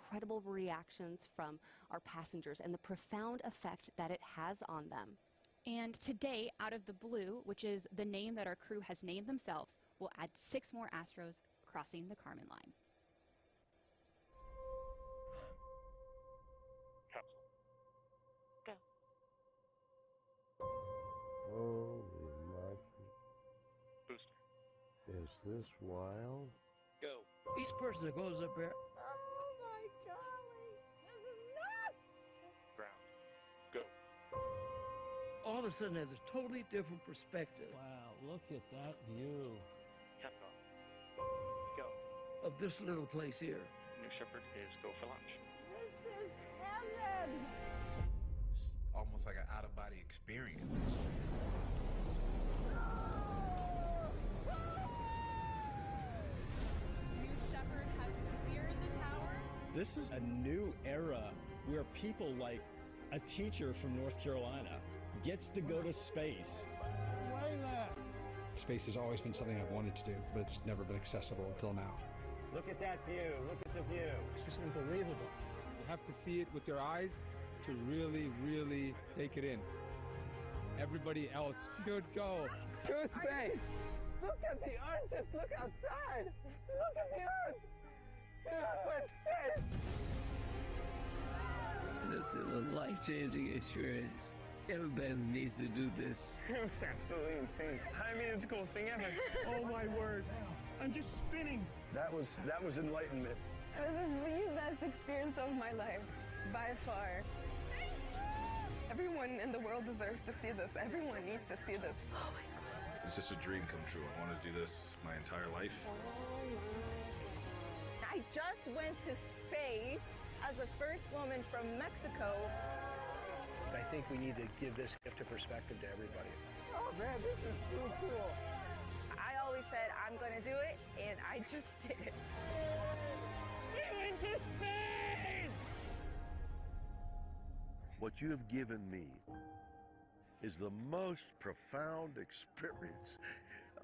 incredible reactions from our passengers and the profound effect that it has on them. And today, Out of the Blue, which is the name that our crew has named themselves, will add 6 more Astros crossing the Kármán line. Capsule. Go. Holy monkey. Booster. Is this wild? Go. Each person that goes up there, Oh my golly! This is nuts! Ground. Go. all of a sudden has a totally different perspective. Wow, look at that view. Captain off. Go. Of this little place here. New Shepard is go for launch. This is heaven! It's almost like an out-of-body experience. New Shepard has cleared the tower. This is a new era where people like a teacher from North Carolina gets to go to space. Space has always been something I've wanted to do, but it's never been accessible until now. Look at that view. Look at the view. It's just unbelievable. You have to see it with your eyes to really, really take it in. Everybody else should go to space. Look at the Earth. Just look outside. Look at the Earth. Yeah, This is a life-changing experience. Everybody needs to do this. it was absolutely insane. I mean, it's the coolest thing ever. Oh my word. I'm just spinning. That was enlightenment. This is the best experience of my life, by far. Everyone in the world deserves to see this. Everyone needs to see this. Oh my God. It's just a dream come true. I want to do this my entire life. I just went to space as the first woman from Mexico. I think we need to give this gift of perspective to everybody. Oh man, this is so cool. I always said I'm going to do it, and I just did it. We went to space! What you have given me is the most profound experience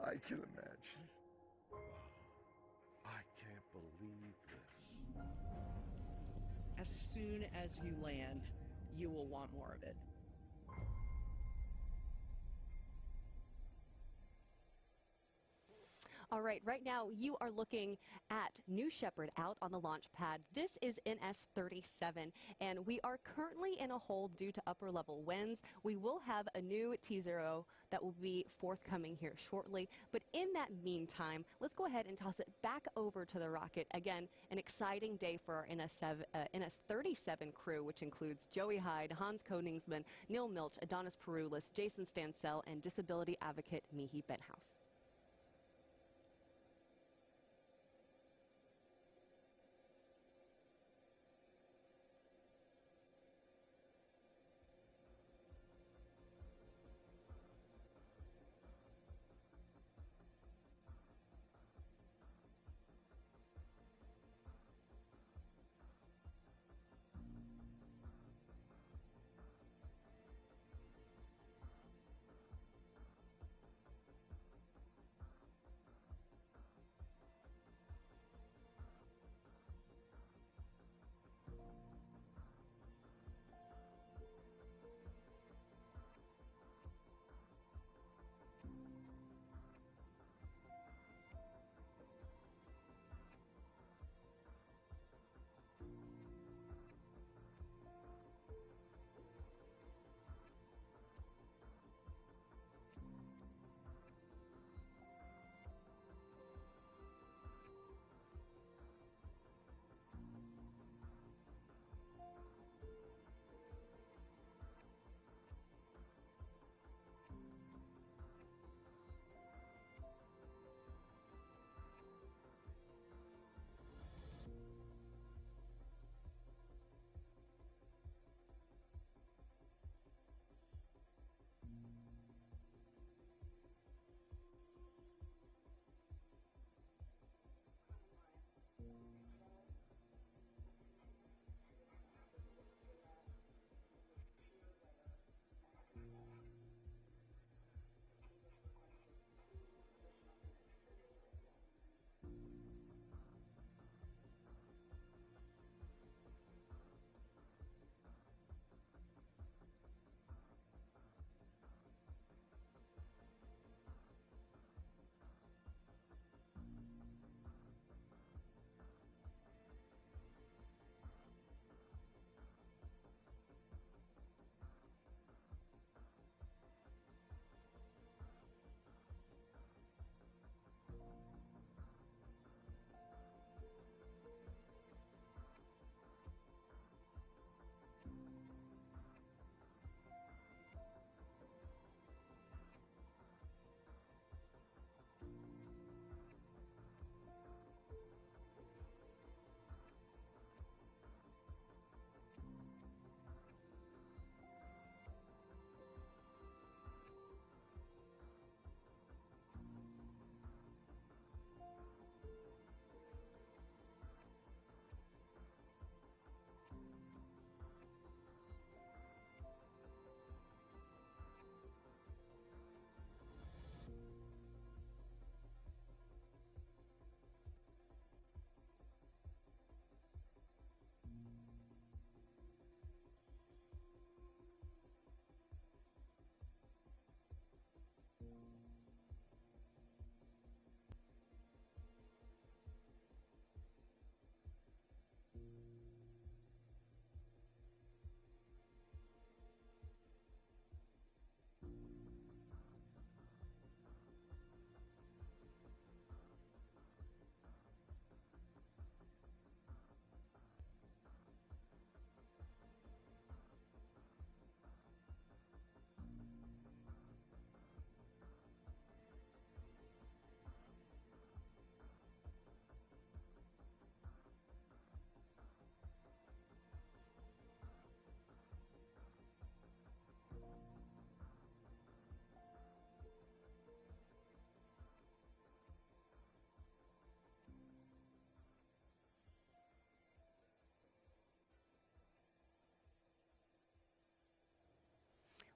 I can imagine. I can't believe this. As soon as you land, you will want more of it. All right now you are looking at New Shepard out on the launch pad. This is NS-37, and we are currently in a hold due to upper level winds. We will have a new T0 that will be forthcoming here shortly, but in that meantime, let's go ahead and toss it back over to the rocket. Again, an exciting day for our NS-37 crew, which includes Joey Hyde, Hans Koningsman, Neil Milch, Adonis Peroulis, Jason Stansell, and disability advocate Michi Benthaus.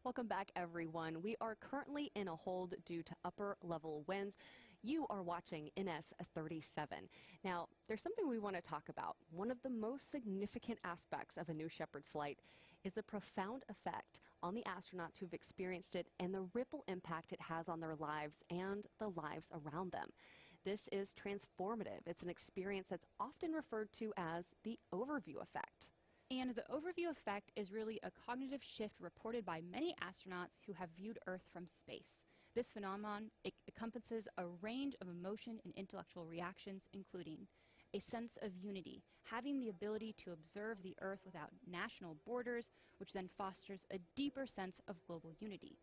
Welcome back, everyone. We are currently in a hold due to upper level winds. You are watching NS-37. Now, there's something we want to talk about. One of the most significant aspects of a New Shepard flight is the profound effect on the astronauts who've experienced it and the ripple impact it has on their lives and the lives around them. This is transformative. It's an experience that's often referred to as the overview effect. And the overview effect is really a cognitive shift reported by many astronauts who have viewed Earth from space. This phenomenon encompasses a range of emotion and intellectual reactions, including a sense of unity, having the ability to observe the Earth without national borders, which then fosters a deeper sense of global unity.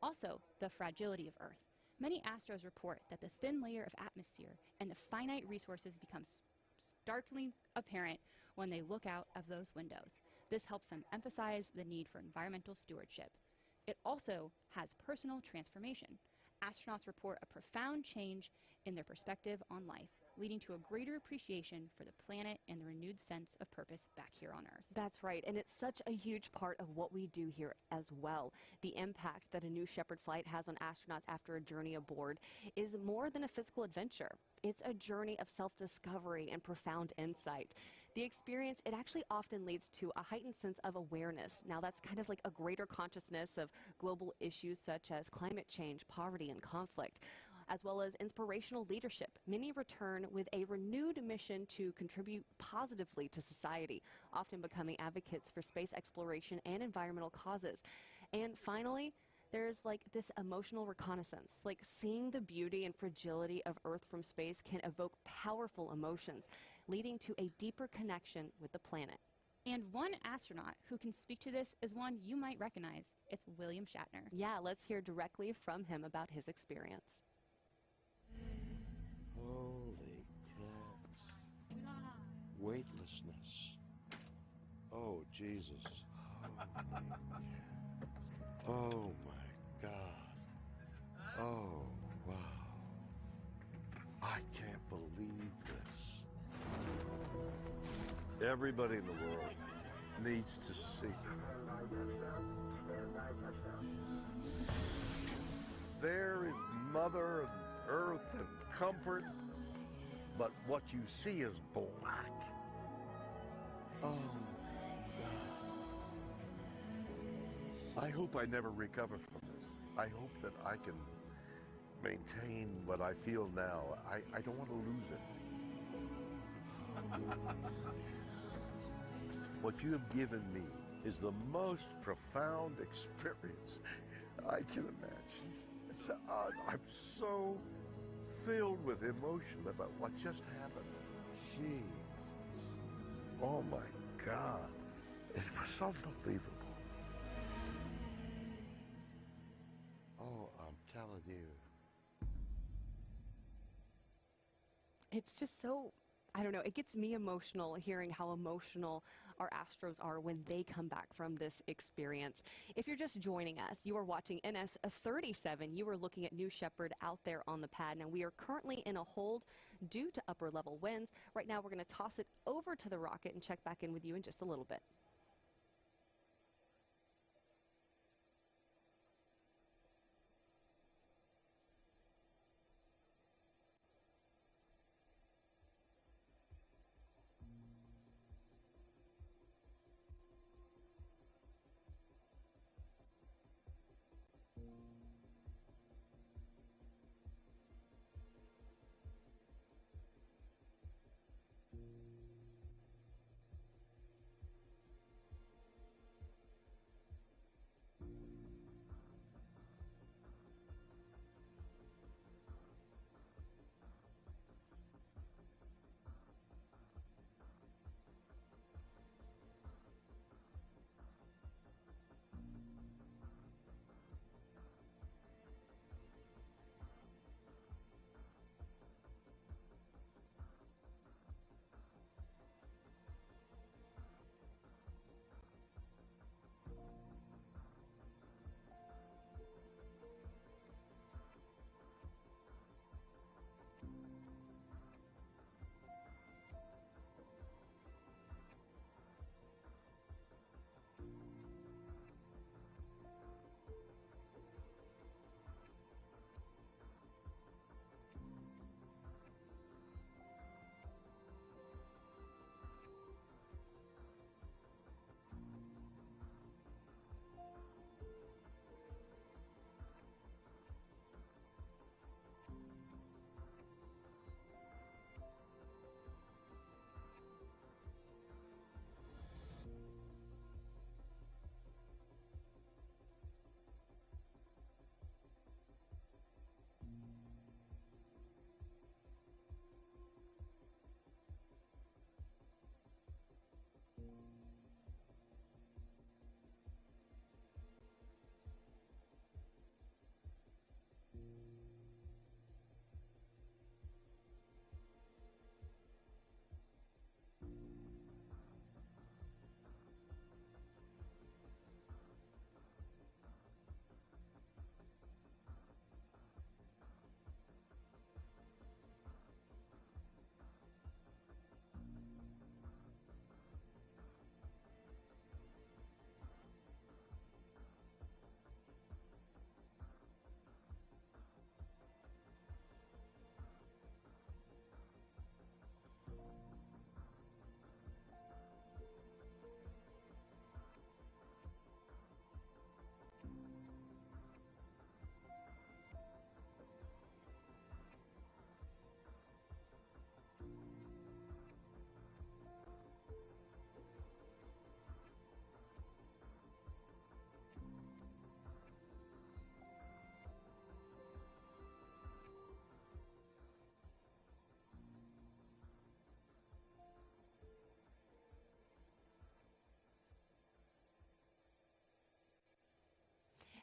Also, the fragility of Earth. Many astros report that the thin layer of atmosphere and the finite resources become starkly apparent when they look out of those windows. This helps them emphasize the need for environmental stewardship. It also has personal transformation. Astronauts report a profound change in their perspective on life, leading to a greater appreciation for the planet and the renewed sense of purpose back here on Earth. That's right, and it's such a huge part of what we do here as well. The impact that a New Shepard flight has on astronauts after a journey aboard is more than a physical adventure. It's a journey of self-discovery and profound insight. The experience, it actually often leads to a heightened sense of awareness. Now, that's kind of like a greater consciousness of global issues such as climate change, poverty, and conflict, as well as inspirational leadership. Many return with a renewed mission to contribute positively to society, often becoming advocates for space exploration and environmental causes. And finally, there's like this emotional reconnaissance. Like seeing the beauty and fragility of Earth from space can evoke powerful emotions, leading to a deeper connection with the planet. And one astronaut who can speak to this is one you might recognize. It's William Shatner. Yeah, let's hear directly from him about his experience. Holy cats. Weightlessness. Oh, Jesus. Oh, my God. Oh, wow. I can't believe this. Everybody in the world needs to see. There is Mother and Earth and comfort, but what you see is black. Oh, God. I hope I never recover from this. I hope that I can maintain what I feel now. I don't want to lose it. What you have given me is the most profound experience I can imagine. I'm so filled with emotion about what just happened. Jeez. Oh my God. It was unbelievable. Oh, I'm telling you. It's just so, I don't know, it gets me emotional hearing how emotional our astros are when they come back from this experience. If you're just joining us, you are watching NS-37. You are looking at New Shepard out there on the pad. Now, we are currently in a hold due to upper level winds. Right now, we're going to toss it over to the rocket and check back in with you in just a little bit.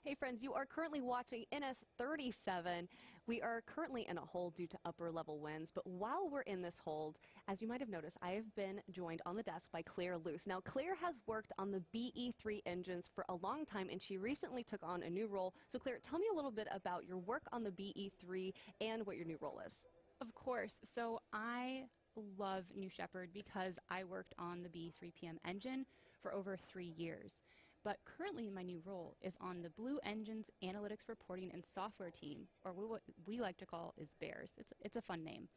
Hey friends, you are currently watching NS37. We are currently in a hold due to upper level winds, but while we're in this hold, as you might have noticed, I have been joined on the desk by Claire Luce. Now, Claire has worked on the BE3 engines for a long time, and she recently took on a new role. So Claire, tell me a little bit about your work on the BE3 and what your new role is. Of course. So I love New Shepard because I worked on the BE3PM engine for over 3 years. But currently my new role is on the Blue Engine's Analytics Reporting and Software team, or what we like to call is BEARS. It's a fun name.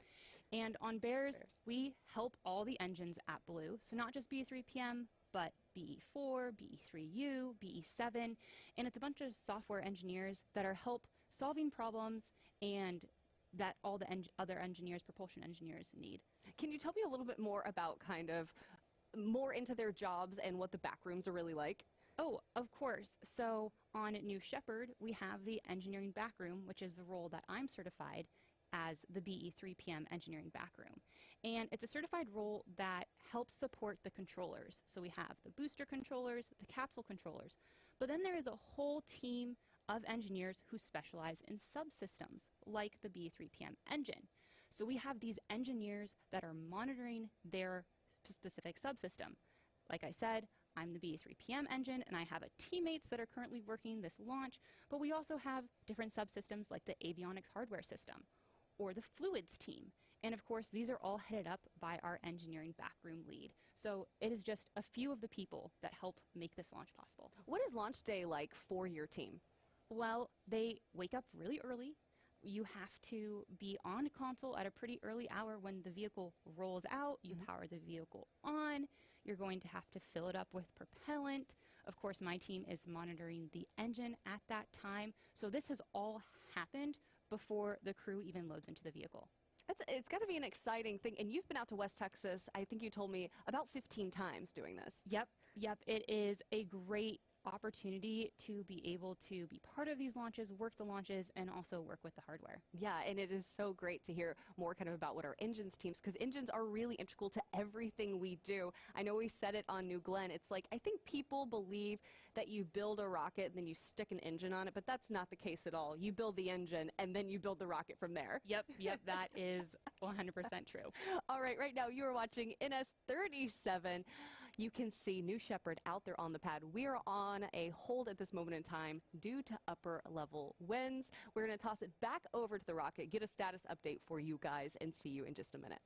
And on BEARS, we help all the engines at Blue, so not just BE3PM, but BE4, BE3U, BE7, and it's a bunch of software engineers that are help solving problems and that all the other engineers, propulsion engineers, need. Can you tell me a little bit more about kind of more into their jobs and what the back rooms are really like? Oh, of course. So on New Shepard, we have the engineering backroom, which is the role that I'm certified as the BE3PM engineering backroom. And it's a certified role that helps support the controllers. So we have the booster controllers, the capsule controllers, but then there is a whole team of engineers who specialize in subsystems, like the BE3PM engine. So we have these engineers that are monitoring their specific subsystem. Like I said, I'm the BE3PM engine, and I have teammates that are currently working this launch, but we also have different subsystems like the avionics hardware system or the fluids team. And of course, these are all headed up by our engineering backroom lead. So it is just a few of the people that help make this launch possible. What is launch day like for your team? Well, they wake up really early. You have to be on console at a pretty early hour when the vehicle rolls out. You power the vehicle on. You're going to have to fill it up with propellant. Of course, my team is monitoring the engine at that time. So this has all happened before the crew even loads into the vehicle. It's got to be an exciting thing. And you've been out to West Texas, I think you told me, about 15 times doing this. Yep. It is a great opportunity to be able to be part of these launches, work the launches, and also work with the hardware. Yeah, and it is so great to hear more kind of about what our engines teams, because engines are really integral to everything we do. I know we said it on New Glenn. It's like, I think people believe that you build a rocket and then you stick an engine on it, but that's not the case at all. You build the engine and then you build the rocket from there. Yep, that is 100% true. All right now you are watching NS37. You can see New Shepard out there on the pad. We are on a hold at this moment in time due to upper level winds. We're going to toss it back over to the rocket, get a status update for you guys, and see you in just a minute.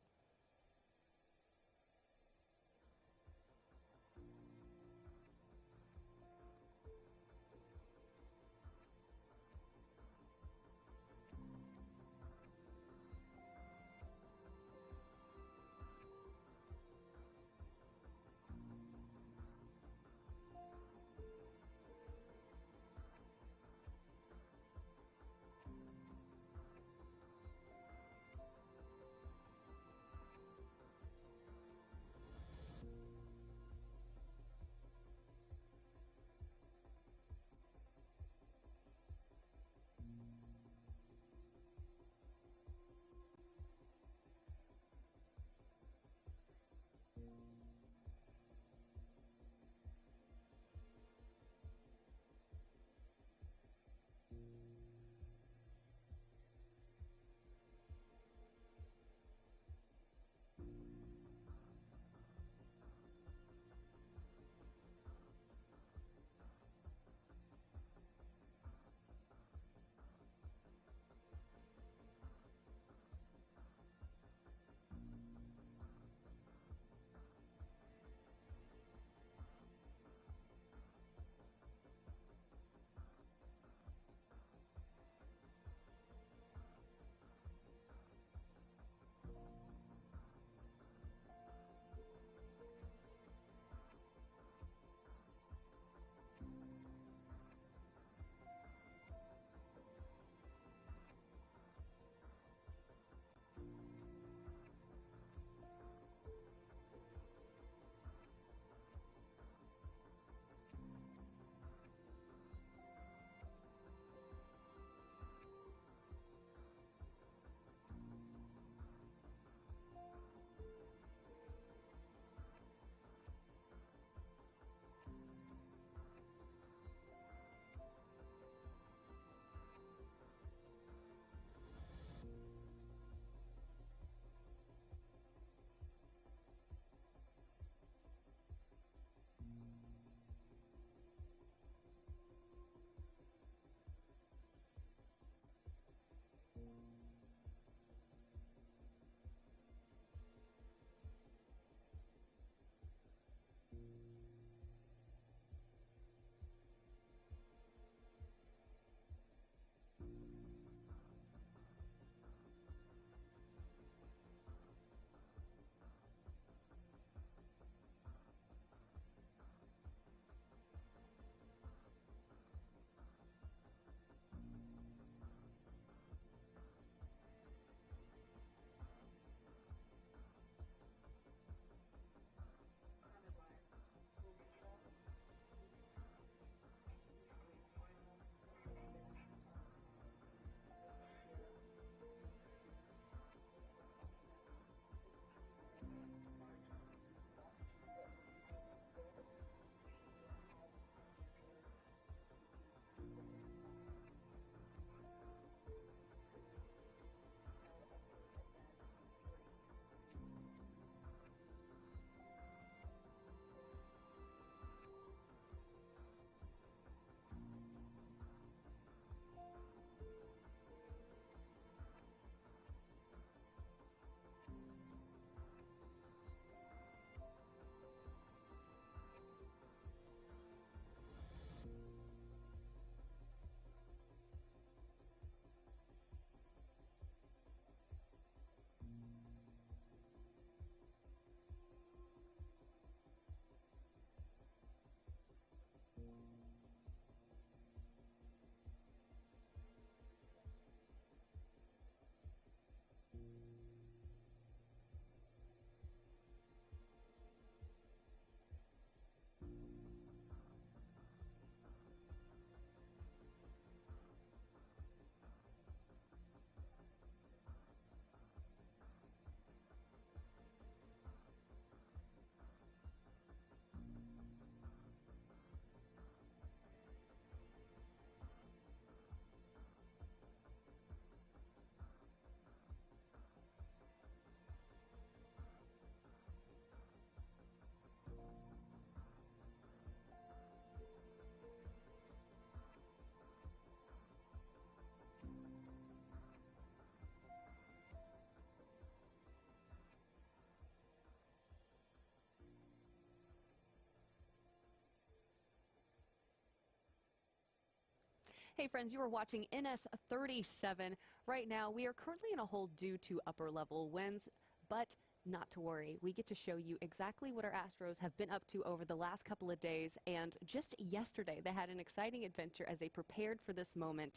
Hey friends, you are watching NS37. Right now, we are currently in a hold due to upper level winds, but not to worry. We get to show you exactly what our Astros have been up to over the last couple of days, and just yesterday they had an exciting adventure as they prepared for this moment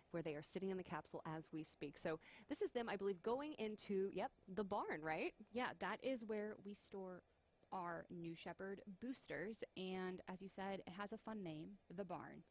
where they are sitting in the capsule as we speak. So this is them, I believe, going into, the barn, right? Yeah, that is where we store our New Shepard boosters, and as you said, it has a fun name, the barn.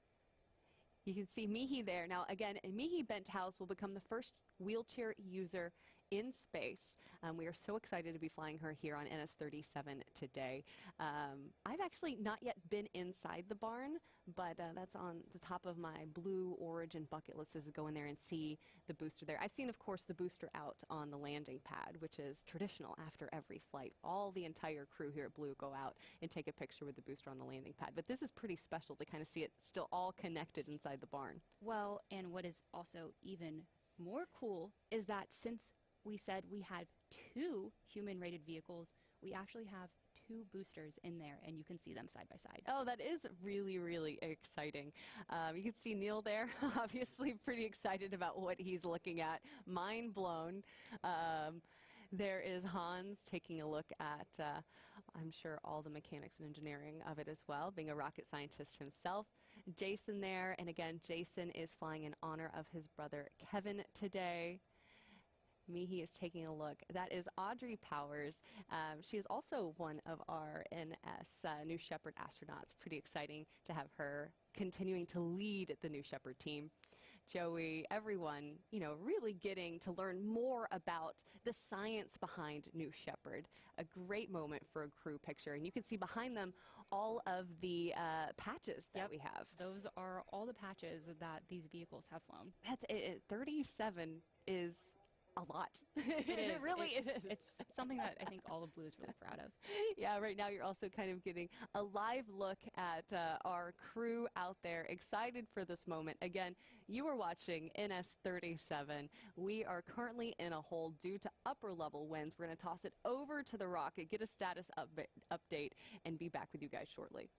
You can see Michi there. Now, again, Michi Benthaus will become the first wheelchair user in space. We are so excited to be flying her here on NS37 today. I've actually not yet been inside the barn, but that's on the top of my Blue Origin bucket list, is to go in there and see the booster there. I've seen, of course, the booster out on the landing pad, which is traditional after every flight. All the entire crew here at Blue go out and take a picture with the booster on the landing pad. But this is pretty special to kind of see it still all connected inside the barn. Well, and what is also even more cool is that since we said we had 2 human-rated vehicles, we actually have 2 boosters in there, and you can see them side by side. Oh, that is really, really exciting. You can see Neil there, obviously pretty excited about what he's looking at. Mind blown. There is Hans taking a look at, I'm sure, all the mechanics and engineering of it as well, being a rocket scientist himself. Jason there, and again, Jason is flying in honor of his brother Kevin today. Michi is taking a look. That is Audrey Powers. She is also one of our NS New Shepard astronauts. Pretty exciting to have her continuing to lead the New Shepard team. Joey, everyone, really getting to learn more about the science behind New Shepard. A great moment for a crew picture. And you can see behind them all of the patches that we have. Those are all the patches that these vehicles have flown. That's it. 37 is a lot. It really is. It's something that I think all of Blue is really proud of. Yeah, right now you're also kind of getting a live look at our crew out there, excited for this moment. Again, you are watching NS37. We are currently in a hold due to upper level winds. We're going to toss it over to the rocket, get a status update, and be back with you guys shortly.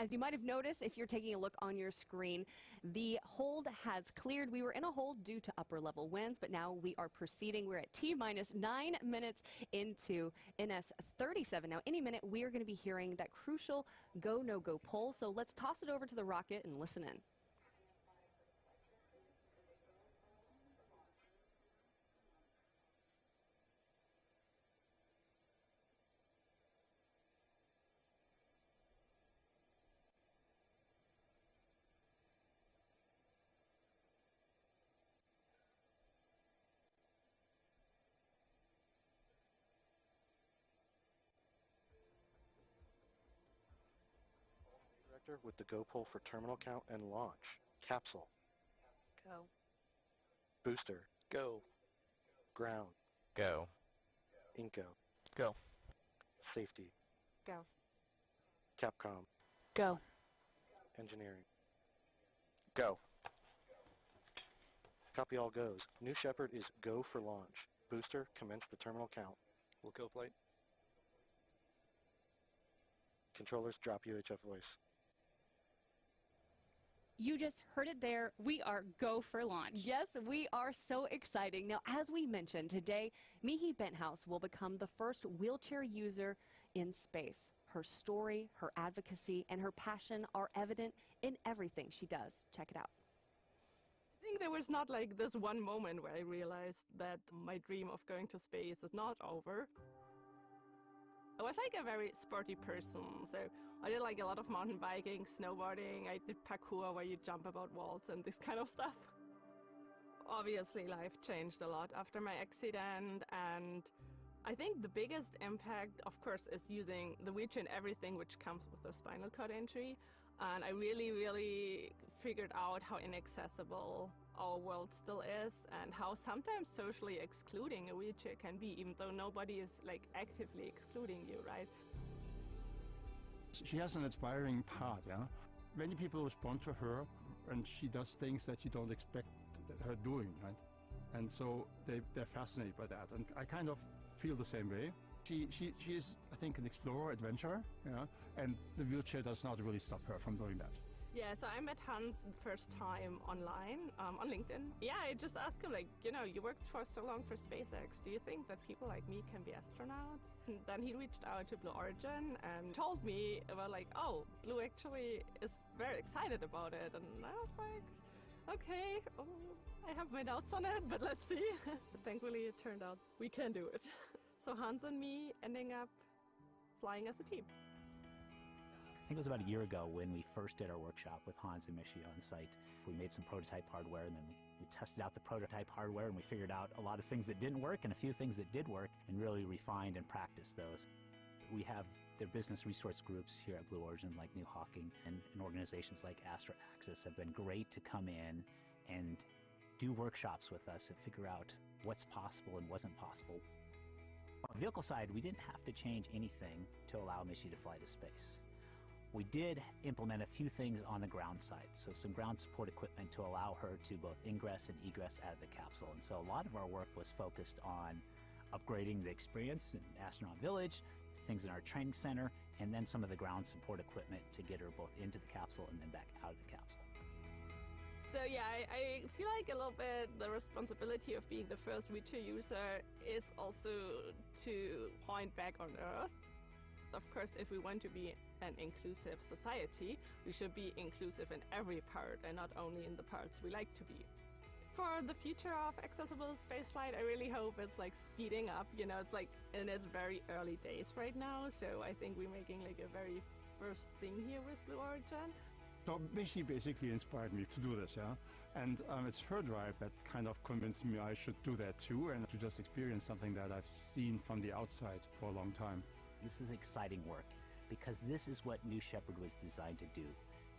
As you might have noticed, if you're taking a look on your screen, the hold has cleared. We were in a hold due to upper level winds, but now we are proceeding. We're at T-minus 9 minutes into NS-37. Now, any minute, we are going to be hearing that crucial go, no go poll. So let's toss it over to the rocket and listen in. With the go pull for terminal count and launch. Capsule. Go. Booster. Go. Ground. Go. Inco. Go. Safety. Go. Capcom. Go. Engineering. Go. Copy all goes. New Shepard is go for launch. Booster, commence the terminal count. We'll go plate. Controllers, drop UHF voice. You just heard it there. We are go for launch. Yes, we are so exciting. Now, as we mentioned, today, Michi Benthaus will become the first wheelchair user in space. Her story, her advocacy, and her passion are evident in everything she does. Check it out. I think there was not like this one moment where I realized that my dream of going to space is not over. I was like a very sporty person, so I did like a lot of mountain biking, snowboarding, I did parkour where you jump about walls and this kind of stuff. Obviously life changed a lot after my accident, and I think the biggest impact, of course, is using the wheelchair and everything which comes with the spinal cord injury. And I really figured out how inaccessible our world still is and how sometimes socially excluding a wheelchair can be, even though nobody is like actively excluding you, right? She has an inspiring part, yeah? Many people respond to her and she does things that you don't expect her doing, right? And so they're fascinated by that. And I kind of feel the same way. She is, I think, an explorer, adventurer, yeah? And the wheelchair does not really stop her from doing that. Yeah, so I met Hans the first time online, on LinkedIn. Yeah, I just asked him, like, you know, you worked for so long for SpaceX. Do you think that people like me can be astronauts? And then he reached out to Blue Origin and told me about, like, oh, Blue actually is very excited about it. And I was like, okay, I have my doubts on it, but let's see. But thankfully, it turned out we can do it. So Hans and me ending up flying as a team. I think it was about a year ago when we first did our workshop with Hans and Michi on site. We made some prototype hardware, and then we tested out the prototype hardware, and we figured out a lot of things that didn't work and a few things that did work, and really refined and practiced those. We have their business resource groups here at Blue Origin, like New Hawking, and organizations like Astra Access have been great to come in and do workshops with us and figure out what's possible and wasn't possible. On the vehicle side, we didn't have to change anything to allow Michi to fly to space. We did implement a few things on the ground side, so some ground support equipment to allow her to both ingress and egress out of the capsule. And so a lot of our work was focused on upgrading the experience in Astronaut Village, things in our training center, and then some of the ground support equipment to get her both into the capsule and then back out of the capsule. So yeah, I feel like a little bit the responsibility of being the first wheelchair user is also to point back on Earth. Of course, if we want to be an inclusive society, we should be inclusive in every part and not only in the parts we like to be. For the future of accessible spaceflight, I really hope it's like speeding up. You know, it's like in its very early days right now, so I think we're making like a very first thing here with Blue Origin. So Michi basically inspired me to do this, yeah? And it's her drive that kind of convinced me I should do that too, and to just experience something that I've seen from the outside for a long time. This is exciting work because this is what New Shepard was designed to do,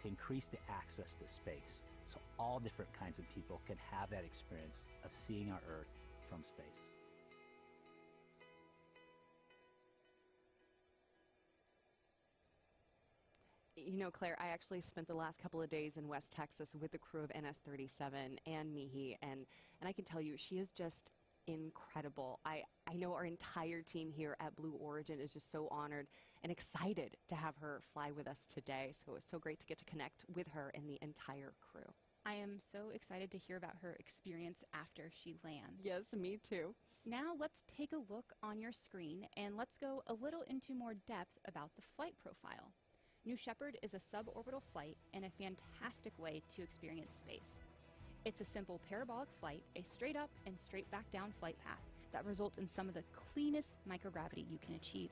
to increase the access to space so all different kinds of people can have that experience of seeing our Earth from space. You know, Claire, I actually spent the last couple of days in West Texas with the crew of NS-37 and Michi, and I can tell you, she is just incredible. I know our entire team here at Blue Origin is just so honored and excited to have her fly with us today. So it's so great to get to connect with her and the entire crew. I am so excited to hear about her experience after she lands. Yes, me too. Now let's take a look on your screen and let's go a little into more depth about the flight profile. New Shepard is a suborbital flight and a fantastic way to experience space. It's a simple parabolic flight, a straight up and straight back down flight path that results in some of the cleanest microgravity you can achieve.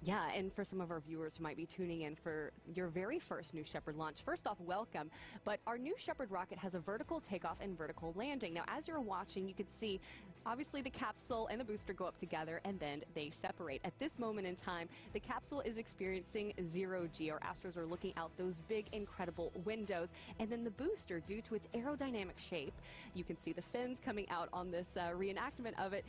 Yeah, and for some of our viewers who might be tuning in for your very first New Shepard launch, first off, welcome. But our New Shepard rocket has a vertical takeoff and vertical landing. Now, as you're watching, you can see, obviously, the capsule and the booster go up together, and then they separate. At this moment in time, the capsule is experiencing zero-G. Our astros are looking out those big, incredible windows. And then the booster, due to its aerodynamic shape, you can see the fins coming out on this reenactment of it.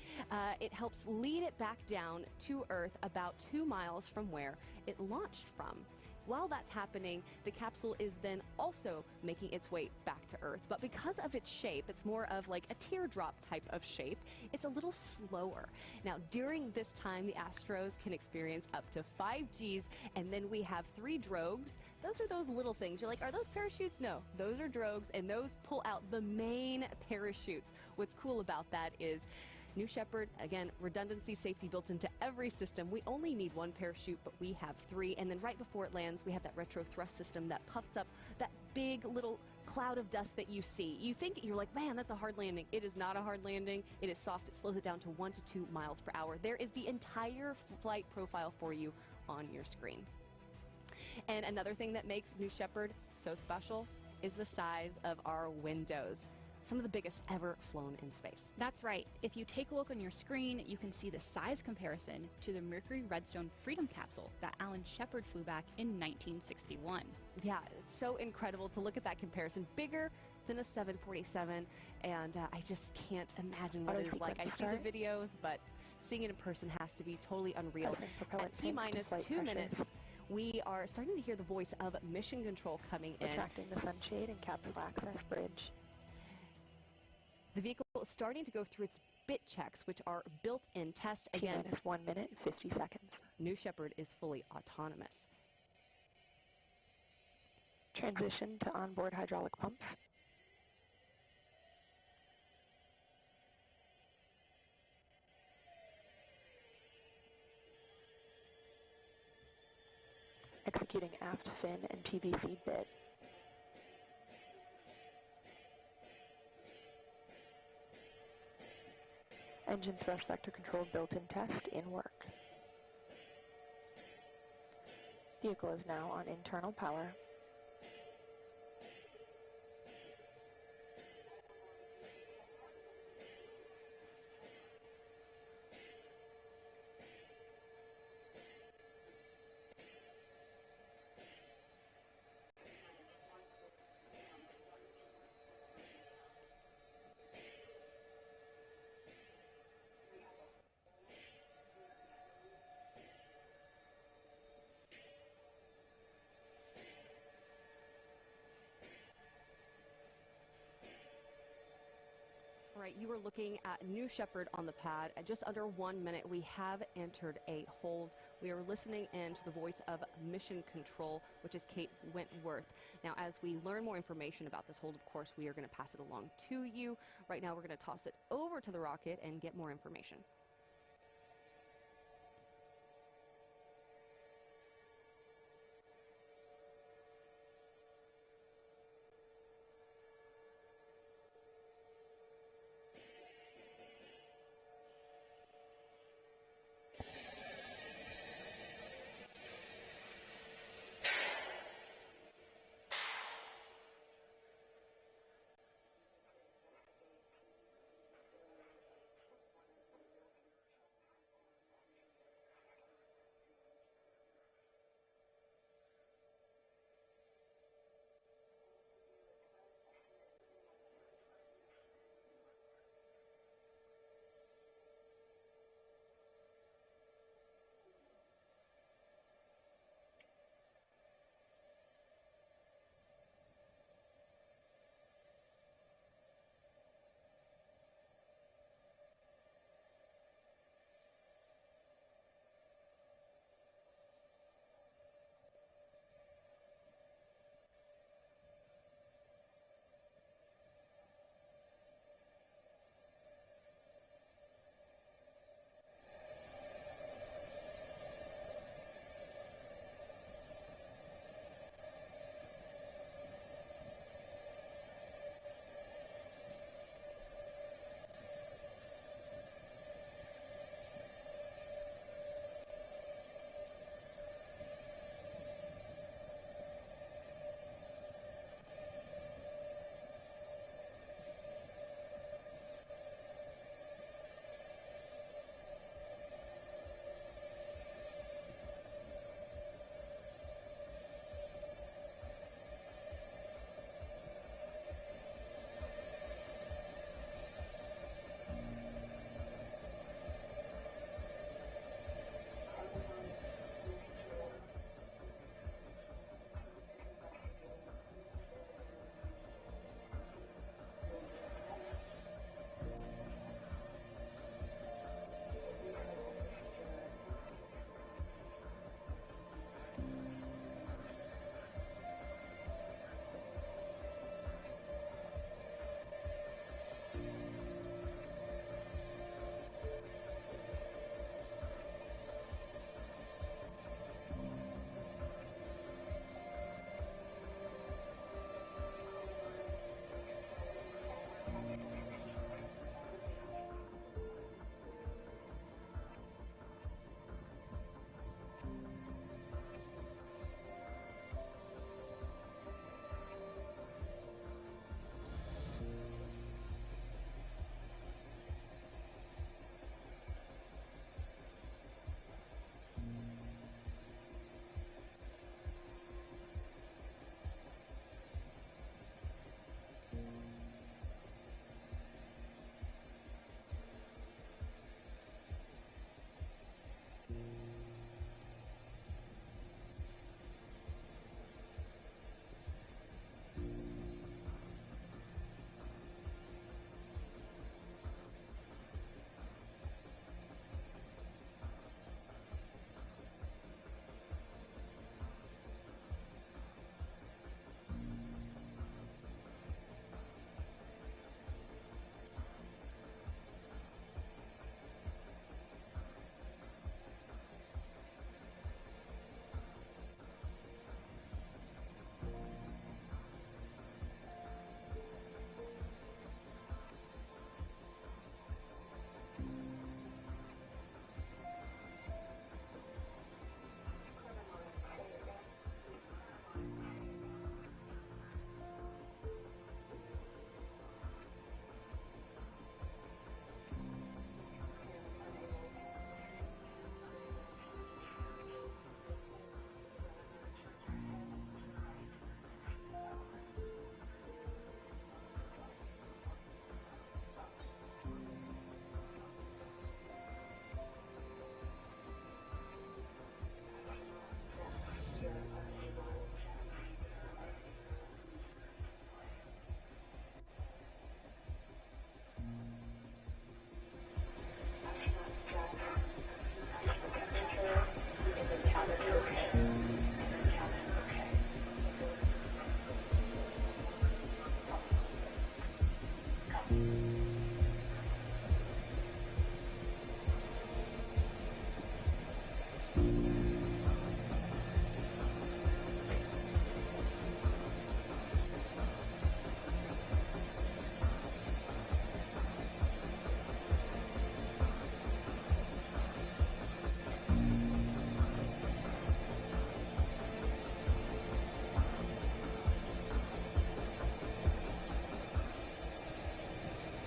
It helps lead it back down to Earth about 2 miles from where it launched from. While that's happening, the capsule is then also making its way back to Earth. But because of its shape, it's more of like a teardrop type of shape, it's a little slower. Now, during this time, the Astros can experience up to 5 Gs, and then we have 3 drogues. Those are those little things. You're like, are those parachutes? No, those are drogues, and those pull out the main parachutes. What's cool about that is New Shepard, again, redundancy, safety built into every system. We only need 1 parachute, but we have 3. And then right before it lands, we have that retro thrust system that puffs up that big little cloud of dust that you see. You think, you're like, man, that's a hard landing. It is not a hard landing. It is soft. It slows it down to 1 to 2 miles per hour. There is the entire flight profile for you on your screen. And another thing that makes New Shepard so special is the size of our windows. Some of the biggest ever flown in space. That's right. If you take a look on your screen, you can see the size comparison to the Mercury Redstone Freedom capsule that Alan Shepard flew back in 1961. Yeah, it's so incredible to look at that comparison. Bigger than a 747, and I just can't imagine what it is like. I see the videos, but seeing it in person has to be totally unreal. At T-minus 2 minutes, we are starting to hear the voice of mission control coming in. Retracting the sunshade and capsule access bridge. The vehicle is starting to go through its bit checks, which are built-in test. Again, T-minus 1 minute, 50 seconds. New Shepard is fully autonomous. Transition to onboard hydraulic pumps. Executing aft fin and PVC bit. Engine thrust vector control built-in test in work. Vehicle is now on internal power. All right, you are looking at New Shepard on the pad. At just under 1 minute, we have entered a hold. We are listening in to the voice of mission control, which is Kate Wentworth. Now, as we learn more information about this hold, of course, we are going to pass it along to you. Right now, we're going to toss it over to the rocket and get more information.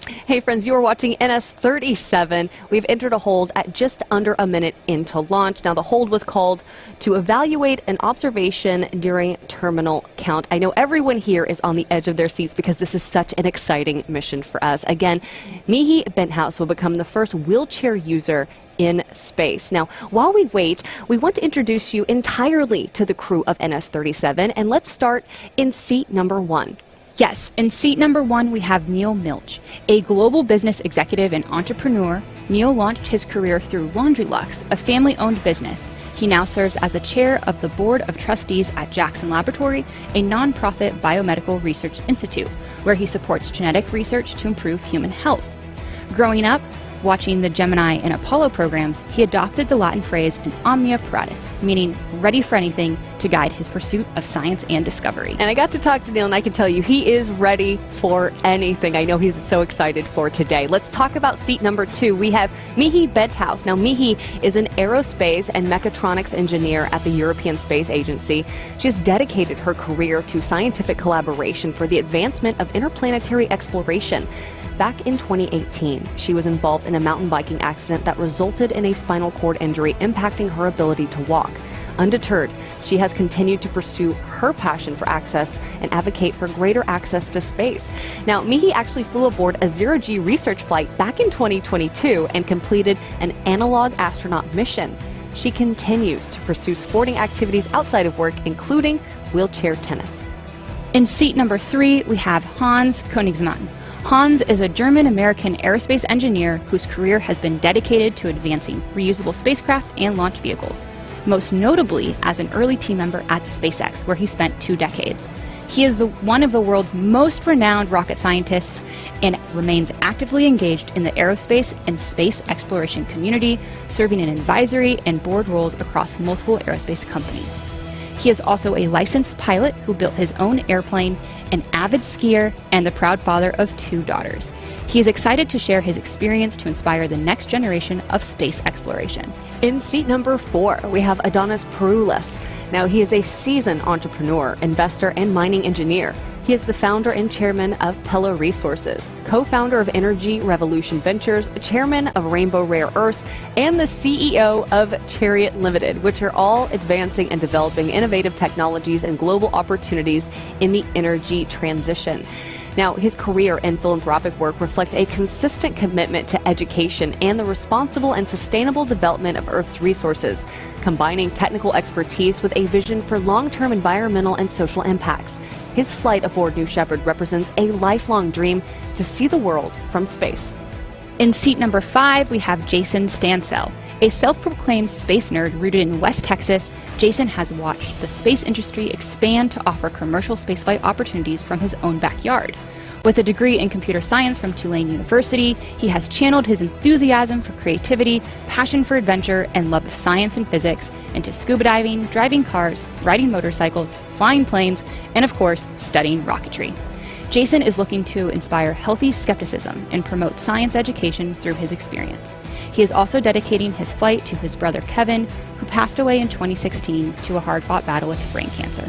Hey friends, you are watching NS-37. We've entered a hold at just under a minute into launch. Now the hold was called to evaluate an observation during terminal count. I know everyone here is on the edge of their seats because this is such an exciting mission for us. Again, Michi Benthaus will become the first wheelchair user in space. Now, while we wait, we want to introduce you entirely to the crew of NS-37, and let's start in seat number 1. Yes, in seat number 1, we have Neil Milch. A global business executive and entrepreneur, Neil launched his career through Laundry Lux, a family-owned business. He now serves as the chair of the board of trustees at Jackson Laboratory, a nonprofit biomedical research institute, where he supports genetic research to improve human health. Growing up, watching the Gemini and Apollo programs, he adopted the Latin phrase in omnia paratus, meaning ready for anything, to guide his pursuit of science and discovery. And I got to talk to Neil, and I can tell you he is ready for anything. I know he's so excited for today. Let's talk about seat number 2. We have Michi Benthaus. Now, Michi is an aerospace and mechatronics engineer at the European Space Agency. She has dedicated her career to scientific collaboration for the advancement of interplanetary exploration. Back in 2018, she was involved in a mountain biking accident that resulted in a spinal cord injury, impacting her ability to walk. Undeterred, she has continued to pursue her passion for access and advocate for greater access to space. Now, Michi actually flew aboard a zero-G research flight back in 2022 and completed an analog astronaut mission. She continues to pursue sporting activities outside of work, including wheelchair tennis. In seat number 3, we have Hans Königsmann. Hans is a German-American aerospace engineer whose career has been dedicated to advancing reusable spacecraft and launch vehicles, most notably as an early team member at SpaceX, where he spent 2 decades. He is one of the world's most renowned rocket scientists and remains actively engaged in the aerospace and space exploration community, serving in advisory and board roles across multiple aerospace companies. He is also a licensed pilot who built his own airplane, an avid skier, and the proud father of 2 daughters. He is excited to share his experience to inspire the next generation of space exploration. In seat number 4, we have Adonis Peroulas. Now, he is a seasoned entrepreneur, investor, and mining engineer. He is the founder and chairman of Pella Resources, co-founder of Energy Revolution Ventures, chairman of Rainbow Rare Earths, and the CEO of Chariot Limited, which are all advancing and developing innovative technologies and global opportunities in the energy transition. Now, his career and philanthropic work reflect a consistent commitment to education and the responsible and sustainable development of Earth's resources, combining technical expertise with a vision for long-term environmental and social impacts. His flight aboard New Shepard represents a lifelong dream to see the world from space. In seat number 5, we have Jason Stansell. A self-proclaimed space nerd rooted in West Texas, Jason has watched the space industry expand to offer commercial spaceflight opportunities from his own backyard. With a degree in computer science from Tulane University, he has channeled his enthusiasm for creativity, passion for adventure, and love of science and physics into scuba diving, driving cars, riding motorcycles, flying planes, and of course, studying rocketry. Jason is looking to inspire healthy skepticism and promote science education through his experience. He is also dedicating his flight to his brother Kevin, who passed away in 2016 to a hard-fought battle with brain cancer.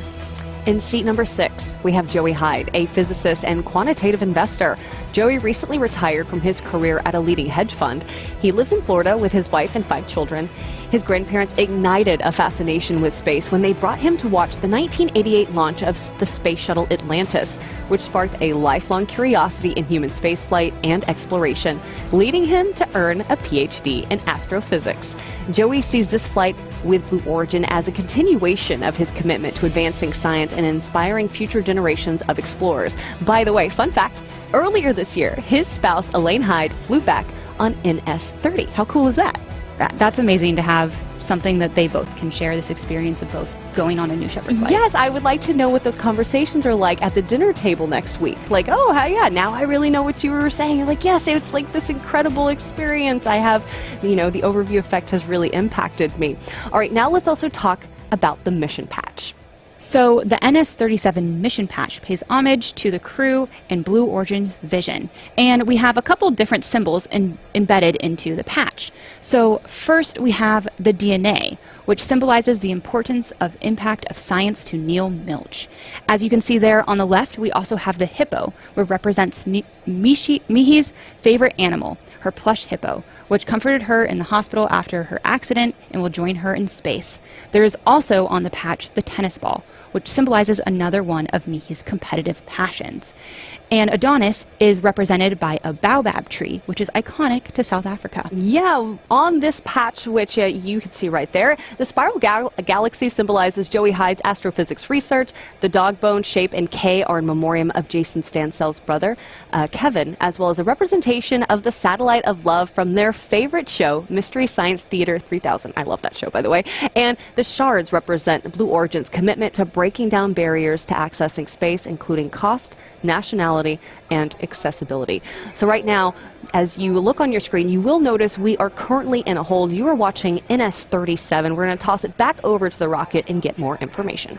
In seat number 6, we have Joey Hyde, a physicist and quantitative investor. Joey recently retired from his career at a leading hedge fund. He lives in Florida with his wife and 5 children. His grandparents ignited a fascination with space when they brought him to watch the 1988 launch of the space shuttle Atlantis, which sparked a lifelong curiosity in human spaceflight and exploration, leading him to earn a PhD in astrophysics. Joey sees this flight with Blue Origin as a continuation of his commitment to advancing science and inspiring future generations of explorers. By the way, fun fact, earlier this year, his spouse, Elaine Hyde, flew back on NS-30. How cool is that? That's amazing to have something that they both can share, this experience of both going on a New Shepard flight. Yes, I would like to know what those conversations are like at the dinner table next week. Like, oh, yeah, now I really know what you were saying. You're like, yes, it's like this incredible experience. I have, the overview effect has really impacted me. All right, now let's also talk about the mission patch. So the NS-37 mission patch pays homage to the crew and Blue Origin's vision. And we have a couple different symbols embedded into the patch. So first we have the DNA, which symbolizes the importance of impact of science to Neil Milch. As you can see there on the left, we also have the hippo, which represents Mihi's favorite animal, her plush hippo, which comforted her in the hospital after her accident and will join her in space. There is also on the patch the tennis ball, which symbolizes another one of Mihi's competitive passions. And Adonis is represented by a baobab tree, which is iconic to South Africa. Yeah, on this patch, which you can see right there, the spiral galaxy symbolizes Joey Hyde's astrophysics research. The dog bone shape and K are in memoriam of Jason Stansell's brother, Kevin, as well as a representation of the satellite of love from their favorite show, Mystery Science Theater 3000. I love that show, by the way. And the shards represent Blue Origin's commitment to breaking down barriers to accessing space, including cost, nationality, and accessibility. So right now, as you look on your screen, you will notice we are currently in a hold. You are watching NS-37. We're going to toss it back over to the rocket and get more information.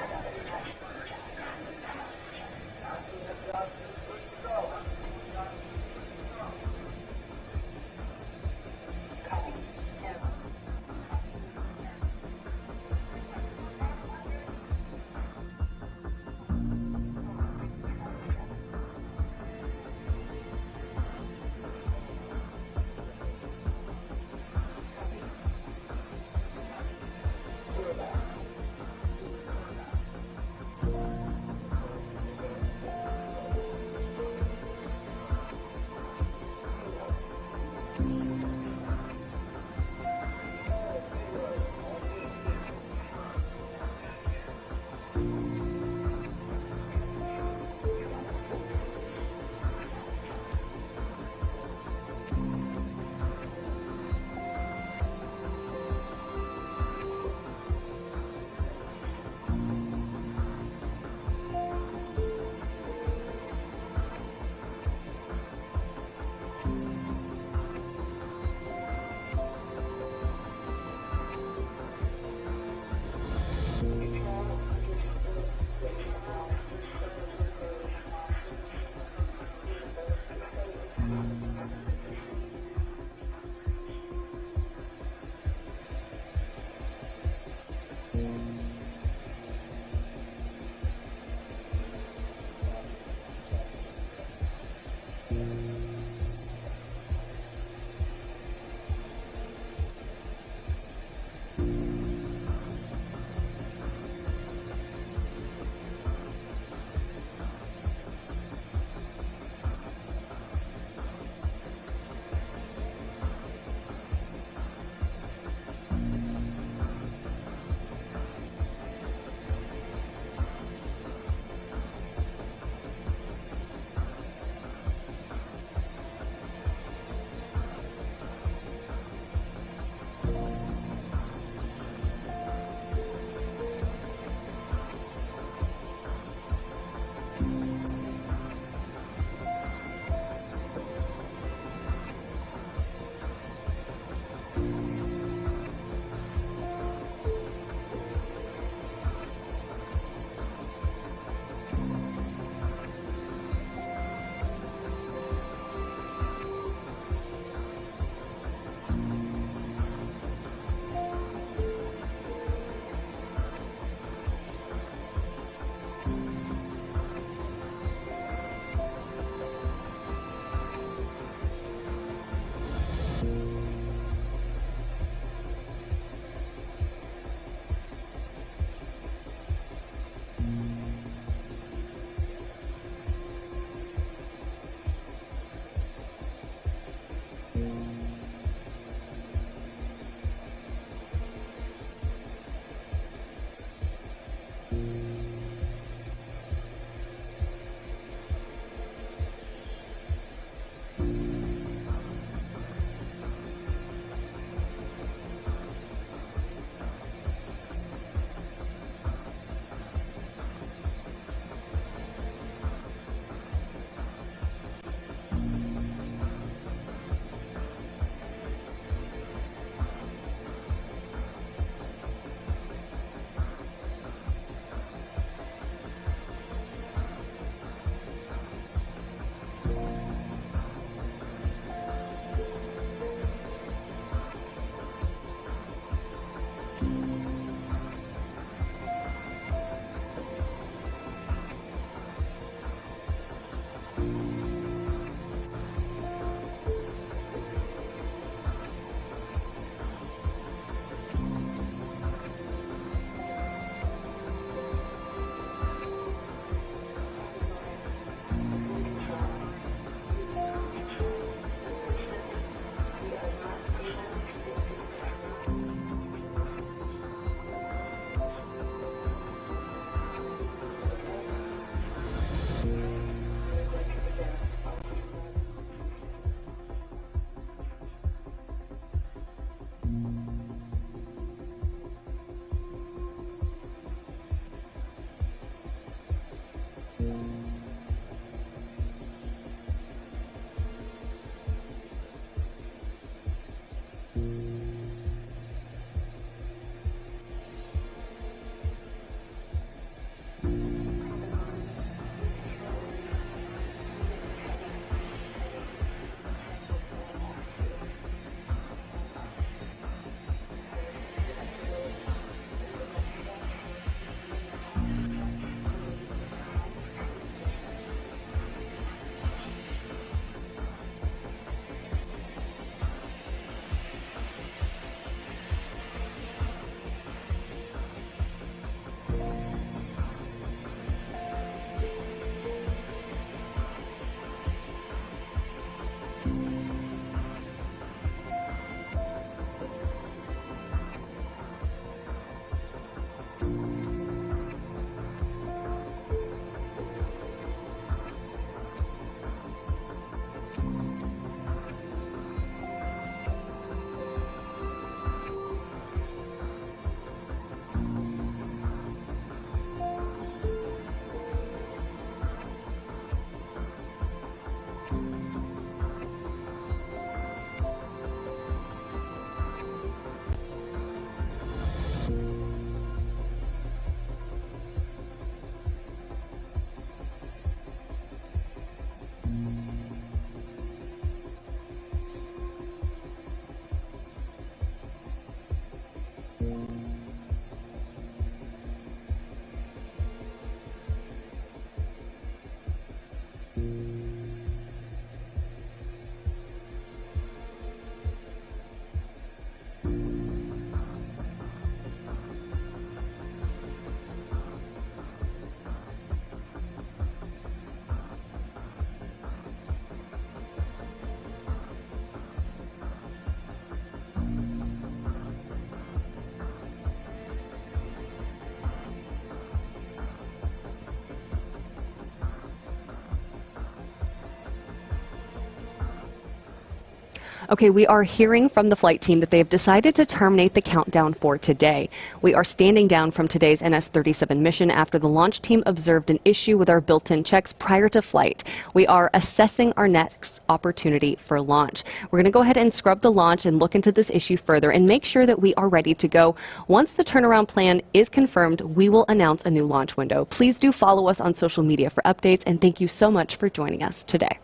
Okay, we are hearing from the flight team that they have decided to terminate the countdown for today. We are standing down from today's NS-37 mission after the launch team observed an issue with our built-in checks prior to flight. We are assessing our next opportunity for launch. We're going to go ahead and scrub the launch and look into this issue further and make sure that we are ready to go. Once the turnaround plan is confirmed, we will announce a new launch window. Please do follow us on social media for updates, and thank you so much for joining us today.